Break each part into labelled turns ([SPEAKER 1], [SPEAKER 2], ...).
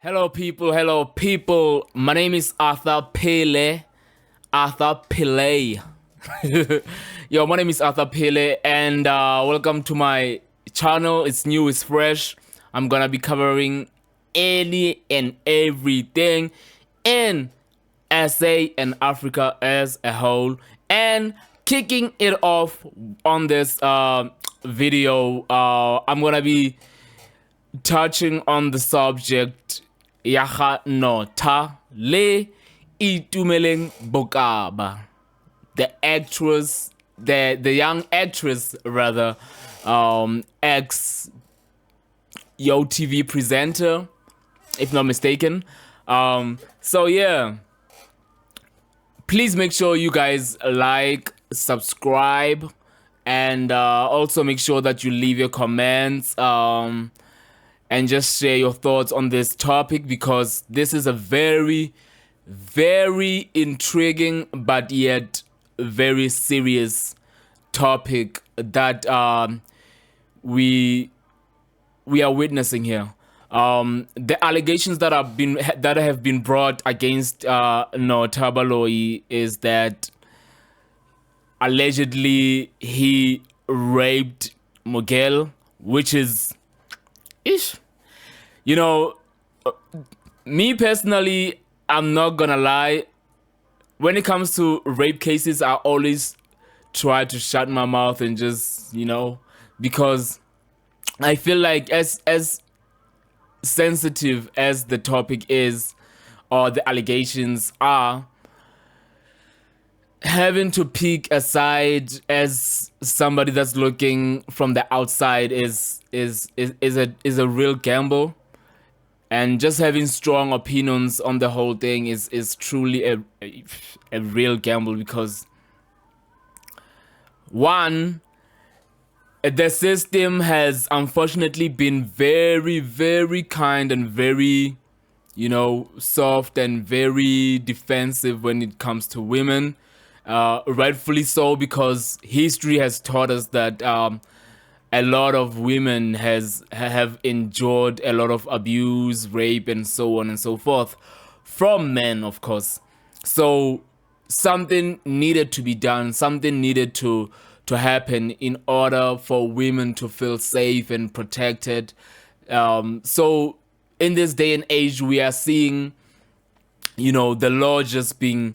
[SPEAKER 1] Hello people. My name is Arthur Pele. Arthur Pele. Yo, my name is Arthur Pele and welcome to my channel. It's new, it's fresh. I'm gonna be covering any and everything in SA and Africa as a whole. And kicking it off on this video, I'm gonna be touching on the subject ya Nota le Itumeleng Bokaba, the actress, the young actress rather, ex Yo TV presenter, if not mistaken. So yeah, please make sure you guys like, subscribe, and also make sure that you leave your comments. And just share your thoughts on this topic, because this is a very, very intriguing but yet very serious topic that we are witnessing here. The allegations that have been brought against Nota Baloyi is that allegedly he raped Miguel, which is you know, me personally, I'm not gonna lie. When it comes to rape cases, I always try to shut my mouth and just, because I feel like as sensitive as the topic is, or the allegations are, having to pick a side as somebody that's looking from the outside is a real gamble, and just having strong opinions on the whole thing is truly a real gamble, because one, the system has unfortunately been very, very kind and very soft and very defensive when it comes to women. Rightfully so, because history has taught us that a lot of women have endured a lot of abuse, rape, and so on and so forth from men, of course. So something needed to be done, something needed to happen in order for women to feel safe and protected. So in this day and age, we are seeing the law just being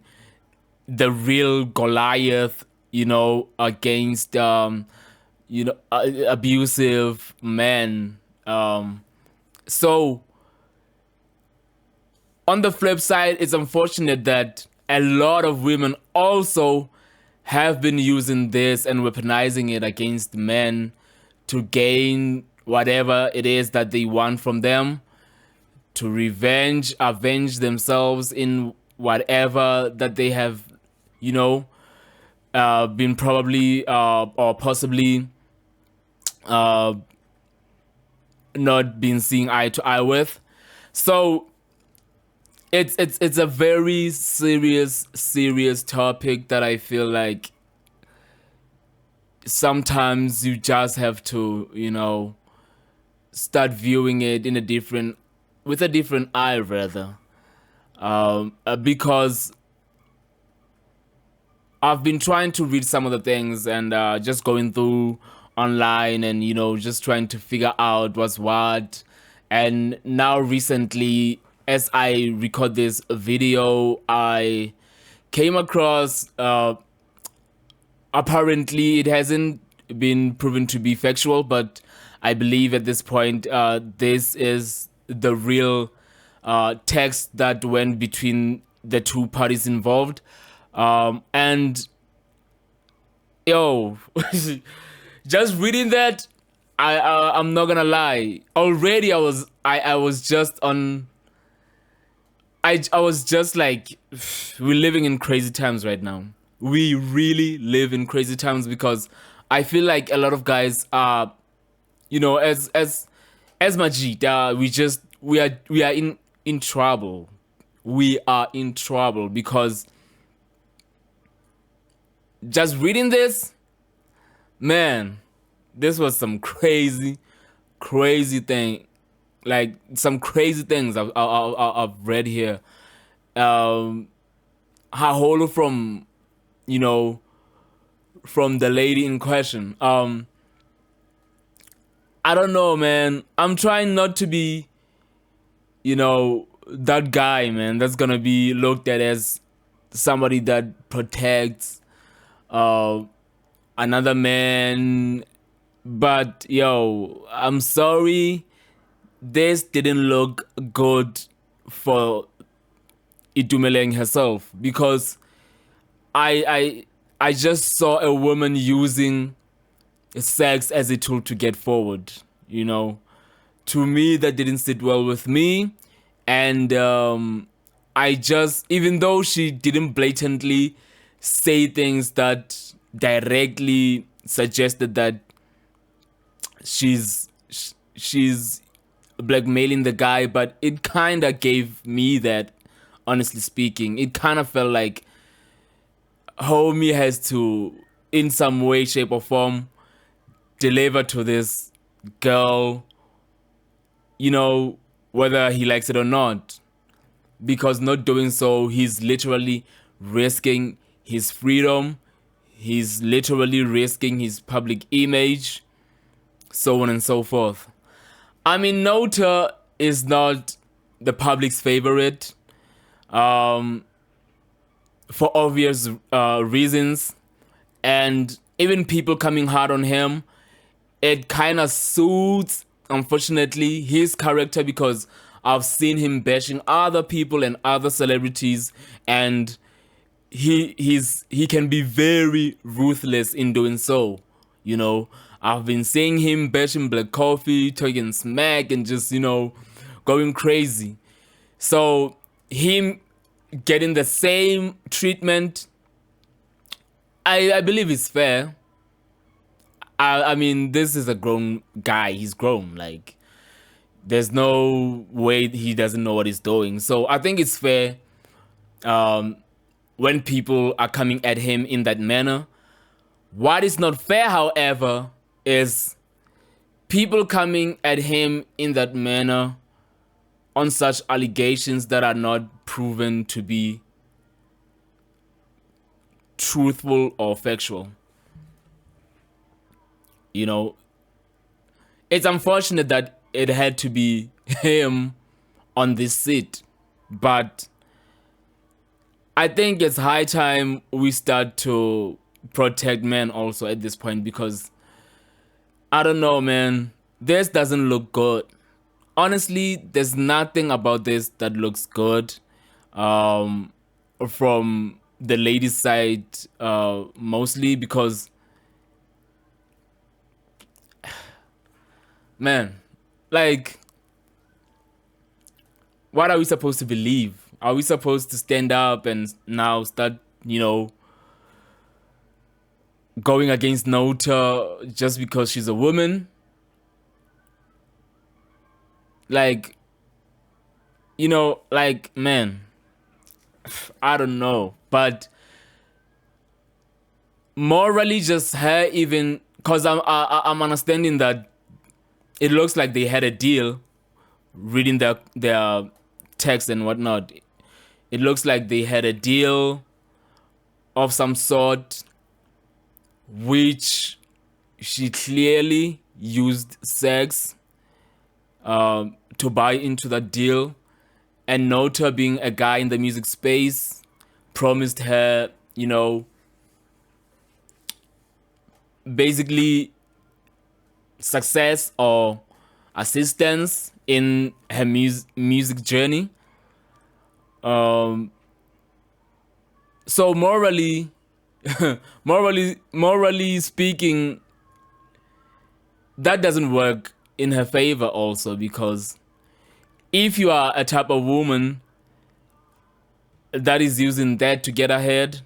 [SPEAKER 1] the real Goliath, against abusive men. So on the flip side, it's unfortunate that a lot of women also have been using this and weaponizing it against men to gain whatever it is that they want from them, to avenge themselves in whatever that they have been probably or possibly not been seeing eye to eye with. So it's a very serious topic that I feel like sometimes you just have to start viewing it with a different eye rather, because I've been trying to read some of the things and just going through online and just trying to figure out what's what. And now recently, as I record this video, I came across apparently it hasn't been proven to be factual, but I believe at this point this is the real text that went between the two parties involved. And yo, just reading that, I'm not gonna lie. Already, I was just on. I was just like, we're living in crazy times right now. We really live in crazy times, because I feel like a lot of guys are, as Majid, we are in trouble. We are in trouble because just reading this, man, this was some crazy thing like some crazy things I've read here. Haholo from, you know, from the lady in question. I don't know, man. I'm trying not to be, you know, that guy, man, that's gonna be looked at as somebody that protects uh another man. But yo, I'm sorry, this didn't look good for Itumeleng herself, because I just saw a woman using sex as a tool to get forward. You know, to me that didn't sit well with me, and I just, even though she didn't blatantly say things that directly suggested that she's blackmailing the guy, but it kind of gave me that, honestly speaking, it kind of felt like homie has to, in some way, shape or form, deliver to this girl, you know, whether he likes it or not, because not doing so, he's literally risking his freedom, he's literally risking his public image, so on and so forth. I mean, Nota is not the public's favorite, for obvious reasons, and even people coming hard on him, it kind of suits, unfortunately, his character, because I've seen him bashing other people and other celebrities, and he can be very ruthless in doing so. You know, I've been seeing him bashing Black Coffee, talking smack, and just, you know, going crazy. So him getting the same treatment, I believe is fair. I mean, this is a grown guy. He's grown. Like, there's no way he doesn't know what he's doing. So I think it's fair when people are coming at him in that manner. What is not fair, however, is people coming at him in that manner on such allegations that are not proven to be truthful or factual. You know, it's unfortunate that it had to be him on this seat, but I think it's high time we start to protect men also at this point, because I don't know, man, this doesn't look good. Honestly, there's nothing about this that looks good from the ladies' side, mostly because, man, like, what are we supposed to believe? Are we supposed to stand up and now start, you know, going against Nota just because she's a woman? Like, you know, like, man, I don't know. But morally, just her even, because I'm understanding that it looks like they had a deal, reading their text and whatnot. It looks like they had a deal of some sort, which she clearly used sex to buy into that deal. And Nota, being a guy in the music space, promised her, you know, basically success or assistance in her music journey. So morally, morally speaking, that doesn't work in her favor also, because if you are a type of woman that is using that to get ahead,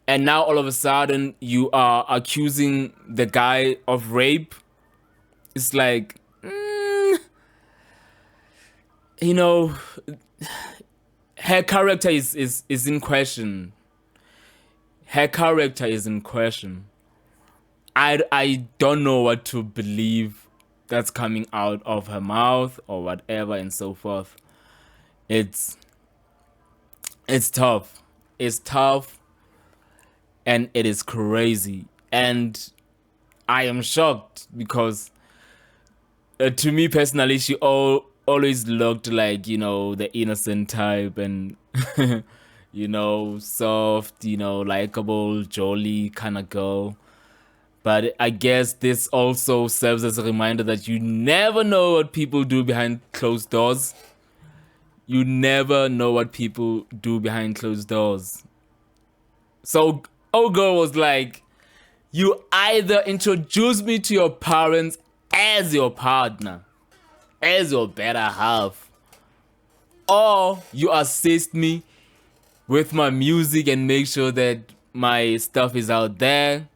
[SPEAKER 1] and now all of a sudden you are accusing the guy of rape, it's like, you know, her character is in question. Her character is in question. I don't know what to believe that's coming out of her mouth or whatever and so forth. It's tough. It's tough and it is crazy. And I am shocked because to me personally, she always looked like, the innocent type and, soft, likable, jolly kind of girl. But I guess this also serves as a reminder that you never know what people do behind closed doors. You never know what people do behind closed doors. So, old girl was like, you either introduce me to your parents as your partner, as your better half, or you assist me with my music and make sure that my stuff is out there.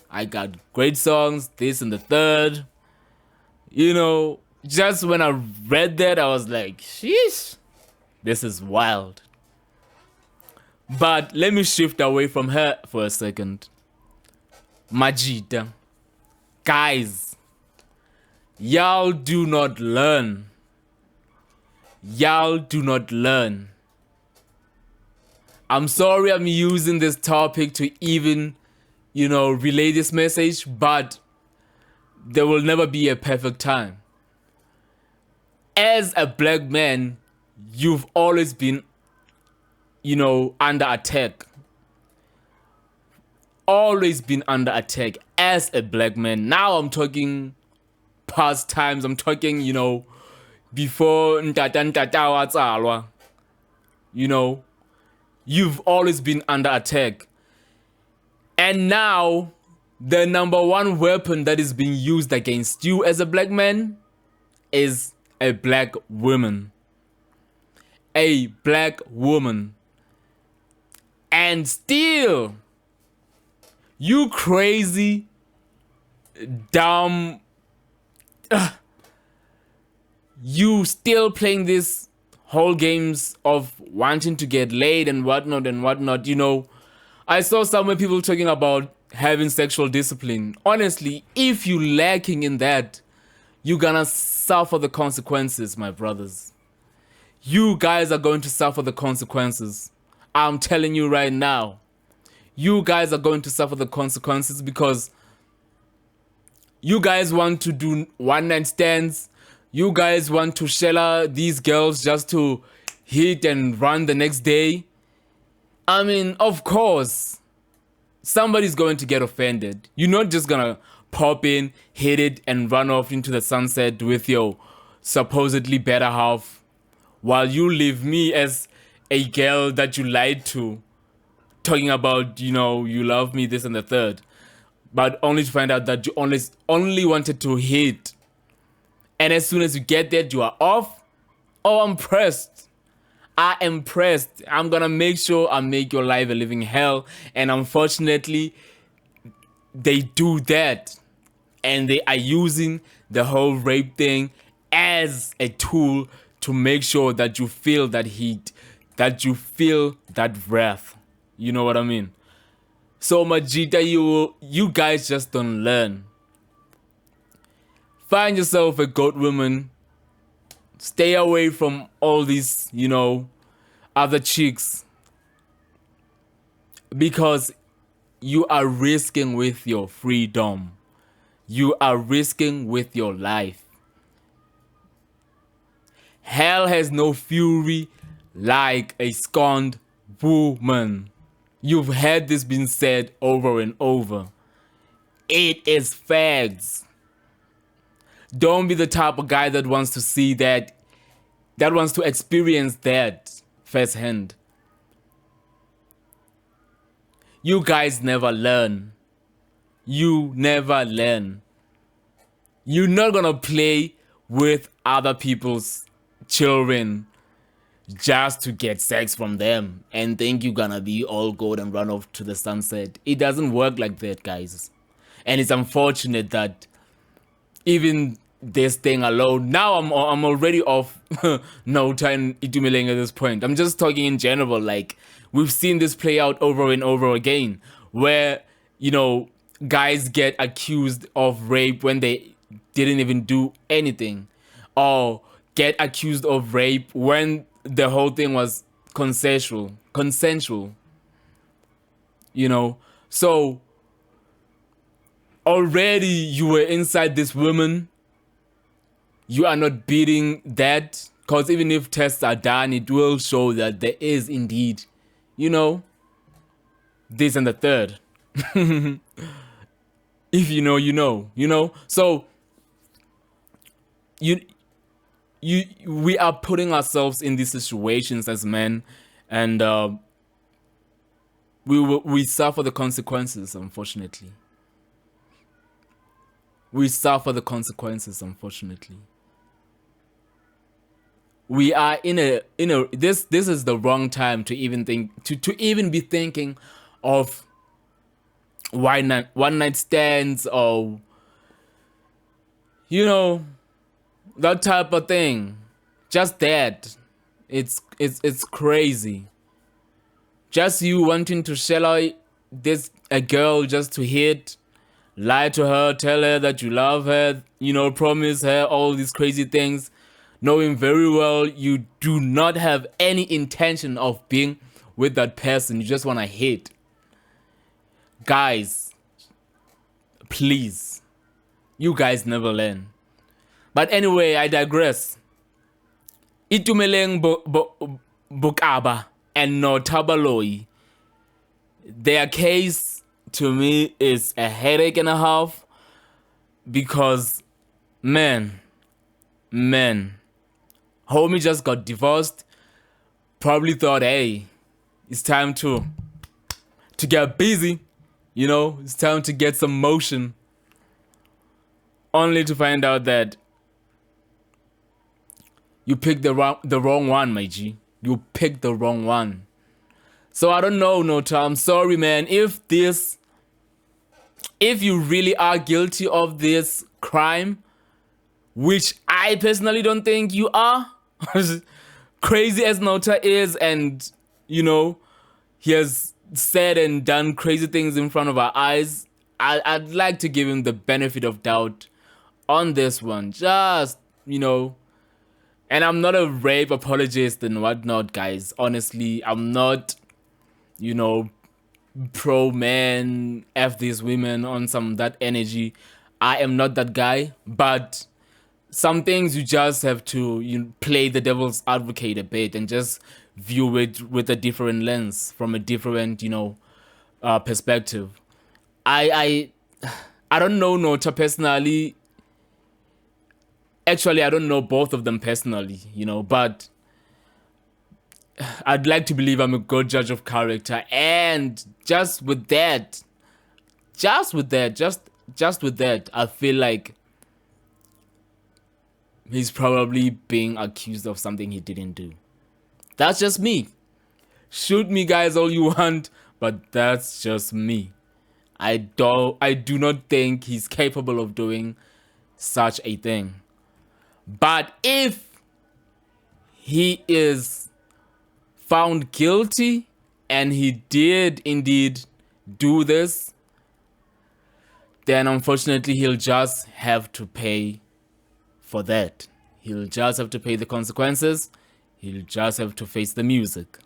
[SPEAKER 1] I got great songs, this and the third. Just when I read that, I was like, sheesh, this is wild. But let me shift away from her for a second. Majita. Guys, y'all do not learn. Y'all do not learn. I'm sorry I'm using this topic to even, relay this message, but there will never be a perfect time. As a black man, you've always been, under attack. Always been under attack as a black man. Now I'm talking past times. I'm talking, before ntata watsarwa. You've always been under attack. And now, the number one weapon that is being used against you as a black man is a black woman. A black woman. And still, you crazy, dumb, you still playing this whole games of wanting to get laid and whatnot and whatnot. I saw somewhere people talking about having sexual discipline. Honestly, if you lacking in that, you're gonna suffer the consequences, my brothers. You guys are going to suffer the consequences. I'm telling you right now. You guys are going to suffer the consequences because you guys want to do one-night stands. You guys want to shell out these girls just to hit and run the next day. I mean, of course, somebody's going to get offended. You're not just gonna pop in, hit it, and run off into the sunset with your supposedly better half while you leave me as a girl that you lied to, talking about, you love me, this and the third, but only to find out that you only wanted to hit. And as soon as you get that, you are off. Oh, I'm pressed. I am pressed. I'm gonna make sure I make your life a living hell. And unfortunately, they do that. And they are using the whole rape thing as a tool to make sure that you feel that heat, that you feel that wrath. You know what I mean? So Majita, you guys just don't learn. Find yourself a good woman. Stay away from all these, other chicks. Because you are risking with your freedom. You are risking with your life. Hell has no fury like a scorned woman. You've had this being said over and over. It is facts. Don't be the type of guy that wants to see that wants to experience that firsthand. You guys never learn. You never learn. You're not gonna play with other people's children just to get sex from them and think you're gonna be all good and run off to the sunset. It doesn't work like that, guys. And it's unfortunate that even this thing alone, now I'm already off Nota and Itumeleng at this point. I'm just talking in general. Like, we've seen this play out over and over again, where guys get accused of rape when they didn't even do anything or get accused of rape when the whole thing was consensual, you know. So already you were inside this woman. You are not beating that, because even if tests are done, it will show that there is indeed, you know, this and the third. If you know, you know. So we are putting ourselves in these situations as men, and we suffer the consequences. Unfortunately, we suffer the consequences. Unfortunately, we are in a this is the wrong time to even think to even be thinking of one night stands, or you know, that type of thing. Just that. It's crazy. Just you wanting to shell out this a girl just to hit, lie to her, tell her that you love her, you know, promise her all these crazy things, knowing very well you do not have any intention of being with that person. You just want to hit. Guys, please. You guys never learn. But anyway, I digress. Itumeleng Bokaba and Nota Baloyi, their case to me is a headache and a half, because man, homie just got divorced, probably thought, hey, it's time to get busy, you know, it's time to get some motion, only to find out that you picked the wrong one, my G. You picked the wrong one. So I don't know, Nota. I'm sorry, man. If you really are guilty of this crime, which I personally don't think you are, crazy as Nota is, and you know, he has said and done crazy things in front of our eyes, I'd like to give him the benefit of doubt on this one. Just, you know. And I'm not a rape apologist and whatnot, guys. Honestly, I'm not, you know, pro man, F these women on some that energy. I am not that guy. But some things you just have to play the devil's advocate a bit and just view it with a different lens, from a different, perspective. I don't know Nota personally. Actually, I don't know both of them personally, but I'd like to believe I'm a good judge of character. And just with that, I feel like he's probably being accused of something he didn't do. That's just me. Shoot me, guys, all you want, but that's just me. I do not think he's capable of doing such a thing. But if he is found guilty and he did indeed do this, then unfortunately he'll just have to pay for that. He'll just have to pay the consequences. He'll just have to face the music.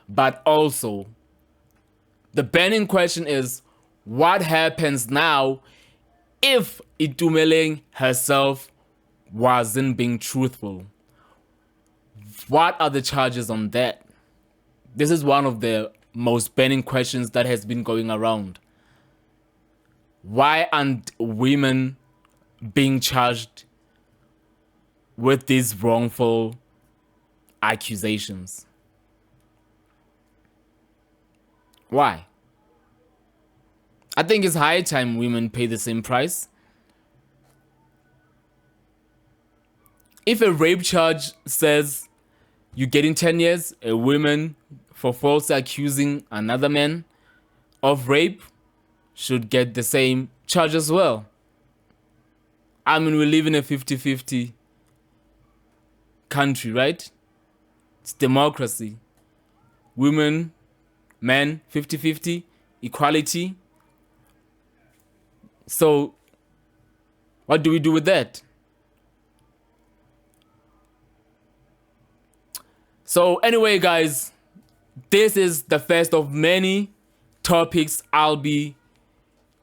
[SPEAKER 1] But also, the burning question is, what happens now if Itumeleng herself wasn't being truthful? What are the charges on that? This is one of the most burning questions that has been going around. Why aren't women being charged with these wrongful accusations? Why? I think it's high time women pay the same price. If a rape charge says you're getting 10 years, a woman for falsely accusing another man of rape should get the same charge as well. I mean, we live in a 50-50 country, right? It's democracy. Women, men, 50-50, equality. So What do we do with that? So anyway, guys, this is the first of many topics I'll be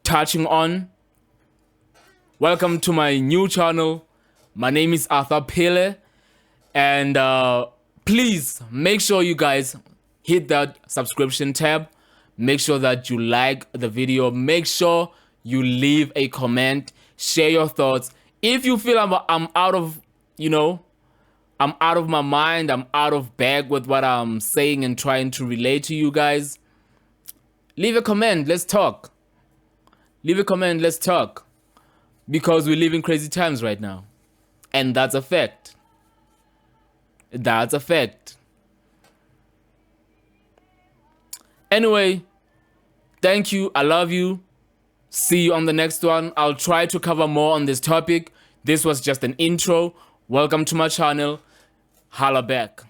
[SPEAKER 1] touching on. Welcome to my new channel. My name is Arthur Pele, and please make sure you guys hit that subscription tab. Make sure that you like the video. Make sure you leave a comment. Share your thoughts. If you feel I'm out of, I'm out of my mind, I'm out of bag with what I'm saying and trying to relate to you guys, leave a comment. Let's talk. Leave a comment. Let's talk. Because we live in crazy times right now. And that's a fact. That's a fact. Anyway, thank you. I love you. See you on the next one. I'll try to cover more on this topic. This was just an intro. Welcome to my channel. Holla back.